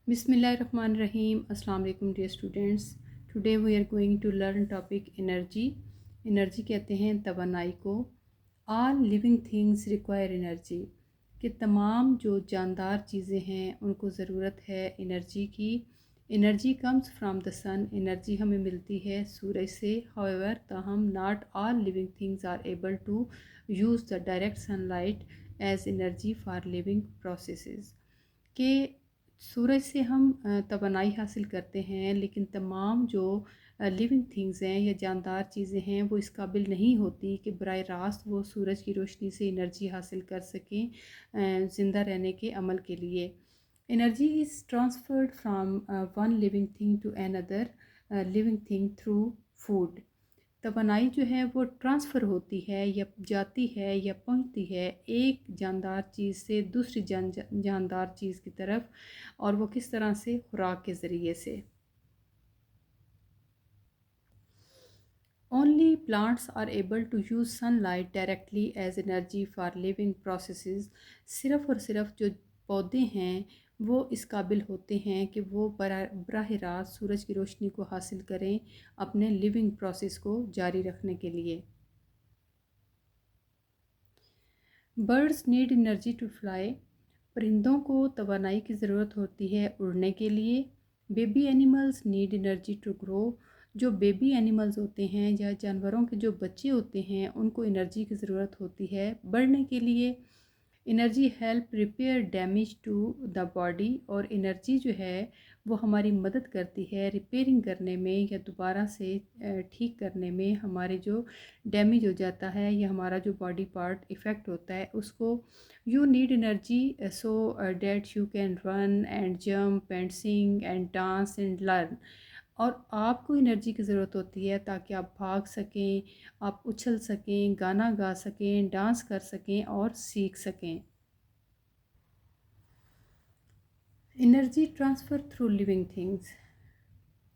Bismillahirrahmanirrahim. Assalamu alaikum dear students. Today we are going to learn topic energy. Energy कहते हैं तवानाई को. All living things require energy. कि तमाम जो जानदार चीज़ें हैं उनको ज़रूरत है एनर्जी की. Energy comes from the sun. Energy हमें मिलती है सूरज से. However, ताहम not all living things are able to use the direct sunlight as energy for living processes. कि सूरज से हम तवानाई हासिल करते हैं, लेकिन तमाम जो लिविंग थिंग्स हैं या जानदार चीज़ें हैं वो इस काबिल नहीं होती कि बराह रास्त वो सूरज की रोशनी से एनर्जी हासिल कर सकें ज़िंदा रहने के अमल के लिए. Energy is transferred from one living thing to another living thing through food. तवानाई जो है वो ट्रांसफ़र होती है या जाती है या पहुंचती है एक जानदार चीज़ से दूसरी जानदार चीज़ की तरफ, और वो किस तरह से? खुराक के ज़रिए से. Only plants are able to use sunlight directly as energy for living processes. सिर्फ़ और सिर्फ जो पौधे हैं वो इस काबिल होते हैं कि वो बराह रास्त सूरज की रोशनी को हासिल करें अपने लिविंग प्रोसेस को जारी रखने के लिए. Birds need energy to fly. परिंदों को तवानाई की ज़रूरत होती है उड़ने के लिए. Baby animals need energy to grow. जो बेबी एनिमल्स होते हैं या जानवरों के जो बच्चे होते हैं उनको एनर्जी की ज़रूरत होती है बढ़ने के लिए. Energy help repair damage to the body. और एनर्जी जो है वो हमारी मदद करती है रिपेयरिंग करने में या दोबारा से ठीक करने में. हमारे जो डैमेज हो जाता है या हमारा जो बॉडी पार्ट इफ़ेक्ट होता है उसको. You need energy so that you can run and jump and sing and dance and learn. और आपको एनर्जी की ज़रूरत होती है ताकि आप भाग सकें, आप उछल सकें, गाना गा सकें, डांस कर सकें और सीख सकें. Energy transfer through living things.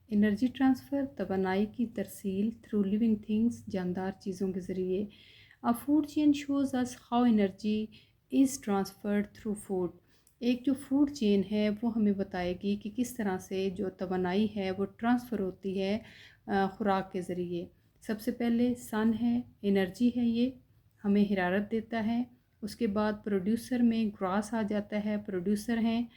Energy transfer तवानाई की तरसील थ्रू लिविंग थिंग्स जानदार चीज़ों के ज़रिए. A food chain shows us how energy is transferred through food. एक जो फूड चेन है वो हमें बताएगी कि किस तरह से जो तवानाई है वो ट्रांसफ़र होती है ख़ुराक के ज़रिए. सबसे पहले सन है, एनर्जी है, ये हमें हरारत देता है. उसके बाद प्रोड्यूसर में ग्रास आ जाता है, प्रोड्यूसर हैं.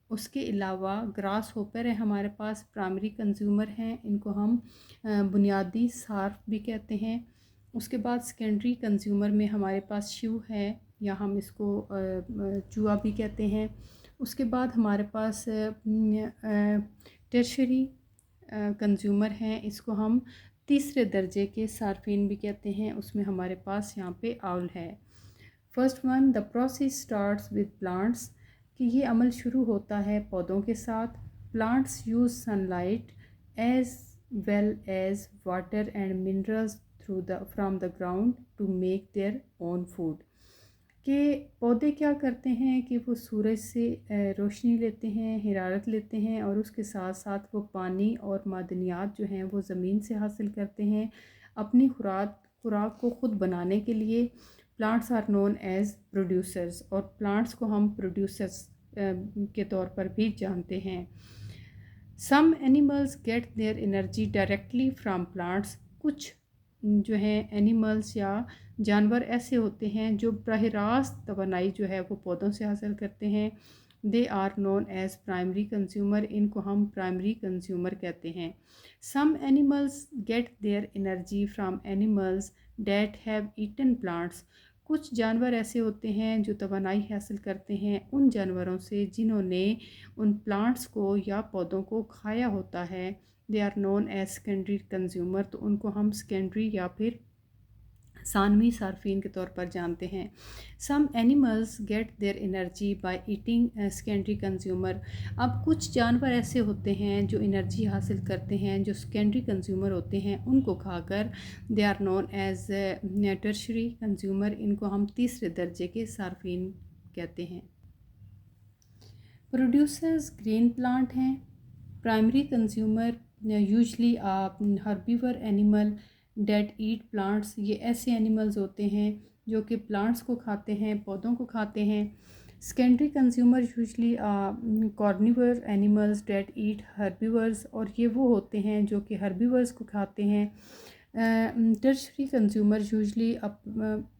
उसके अलावा ग्रास होपर है हमारे पास, प्राइमरी कंज्यूमर हैं, इनको हम बुनियादी सार्फ भी कहते हैं. उसके बाद सेकेंडरी कंज्यूमर में हमारे पास शिव है या हम इसको चूहा भी कहते हैं. उसके बाद हमारे पास टर्शरी कंज्यूमर हैं, इसको हम तीसरे दर्जे के सार्फिन भी कहते हैं. उसमें हमारे पास यहाँ पे आउल है. First one, the process starts with plants. कि ये अमल शुरू होता है पौधों के साथ. Plants use sunlight as well as water and minerals through the from the ground to make their own food. कि पौधे क्या करते हैं कि वो सूरज से रोशनी लेते हैं, हरारत लेते हैं, और उसके साथ साथ वो पानी और मादनियात जो हैं वो ज़मीन से हासिल करते हैं अपनी खुराक को ख़ुद बनाने के लिए. Plants are known as producers. और प्लांट्स को हम प्रोड्यूसर्स के तौर पर भी जानते हैं. Some animals get their energy directly from plants. कुछ जो हैं एनिमल्स या जानवर ऐसे होते हैं जो बराह रास्त तवानाई जो है वो पौधों से हासिल करते हैं. They are known as primary consumer. इनको हम प्राइमरी कंज्यूमर कहते हैं. Some animals get their energy from animals that have eaten plants. कुछ जानवर ऐसे होते हैं जो तवानाई हासिल करते हैं उन जानवरों से जिन्होंने उन प्लांट्स को या पौधों को खाया होता है. They are known as secondary consumer. तो उनको हम सेकेंडरी या फिर सानवी सार्फिन के तौर पर जानते हैं. Some animals get their energy by eating secondary consumer. अब कुछ जानवर ऐसे होते हैं जो एनर्जी हासिल करते हैं जो सेकेंडरी कंज्यूमर होते हैं उनको खाकर. They are known as tertiary consumer. इनको हम तीसरे दर्जे के सार्फिन कहते हैं. प्रोड्यूसर्स ग्रीन प्लांट हैं. Primary consumer usually herbivore animal that eat plants. ये ऐसे एनिमल्स होते हैं जो कि प्लांट्स को खाते हैं, पौधों को खाते हैं. Secondary consumer usually carnivore animals that eat herbivores, और ये वो होते हैं जो कि हर्बीवर्स को खाते हैं। Tertiary consumer usually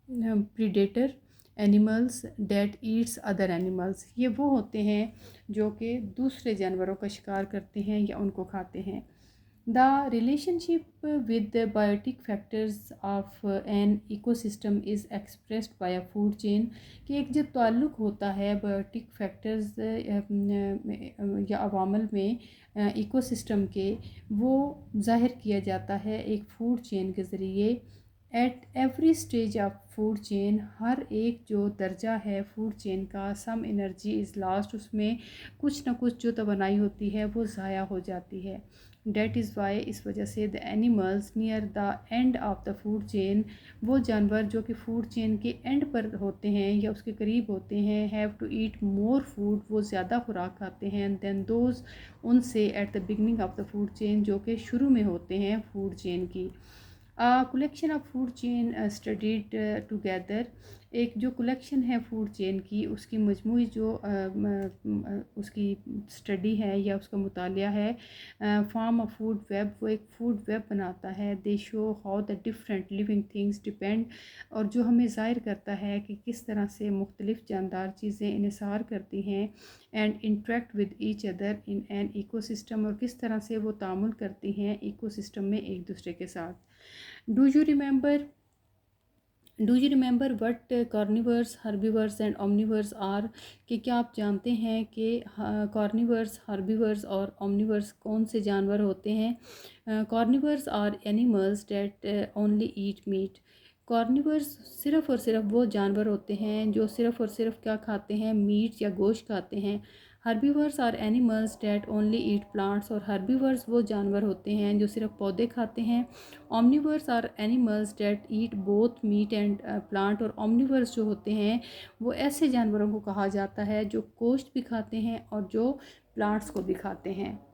predator animals that eats other animals, ये वो होते हैं जो कि दूसरे जानवरों का शिकार करते हैं या उनको खाते हैं। The relationship with the biotic factors of an ecosystem is expressed by a food chain, कि एक जब ताल्लुक़ होता है बायोटिक फैक्टर्स या अवामल में इकोसिस्टम के, वो ज़ाहिर किया जाता है एक फूड चेन के ज़रिए। At every stage of food chain, हर एक जो दर्जा है फूड चेन का, सम एनर्जी इज़ लॉस्ट, उसमें कुछ ना कुछ जो तवानाई होती है वो ज़ाया हो जाती है। डेट इज़ वाई, इस वजह से the animals near the end of the food chain, वो जानवर जो कि फूड चेन के एंड पर होते हैं या उसके करीब होते हैं, have to eat more food, वो ज़्यादा खुराक खाते हैं, दैन दोज, उनसे, at the beginning of the food chain, जो कि शुरू में होते हैं फूड चेन की। Collection of food chain studied together, एक जो कलेक्शन है फूड चेन की, उसकी मजमूई जो उसकी स्टडी है या उसका मुतालिया है, फॉर्म ऑफ फूड वेब, वो एक फूड वेब बनाता है। दे show how the different living things depend, और जो हमें ज़ाहिर करता है कि किस तरह से मुख्तलिफ़ जानदार चीज़ें इन्हिसार करती हैं and interact with each other in an ecosystem, और किस तरह से वो तामुल करती हैं इकोसिस्टम में एक दूसरे के साथ। Do you remember what carnivores, herbivores and omnivores are, कि क्या आप जानते हैं कि कार्निवर्स, हर्बीवर्स और ओमनिवर्स कौन से जानवर होते हैं? Carnivores are animals that only eat meat, carnivores सिर्फ़ और सिर्फ वो जानवर होते हैं जो सिर्फ़ और सिर्फ क्या खाते हैं, मीट या गोश्त खाते हैं। Herbivores are animals that only eat plants, और हर्बीवर्स वो जानवर होते हैं जो सिर्फ पौधे खाते हैं। Omnivores are animals that eat both meat and plant, और ओमनिवर्स जो होते हैं वो ऐसे जानवरों को कहा जाता है जो गोश्त भी खाते हैं और जो प्लांट्स को भी खाते हैं।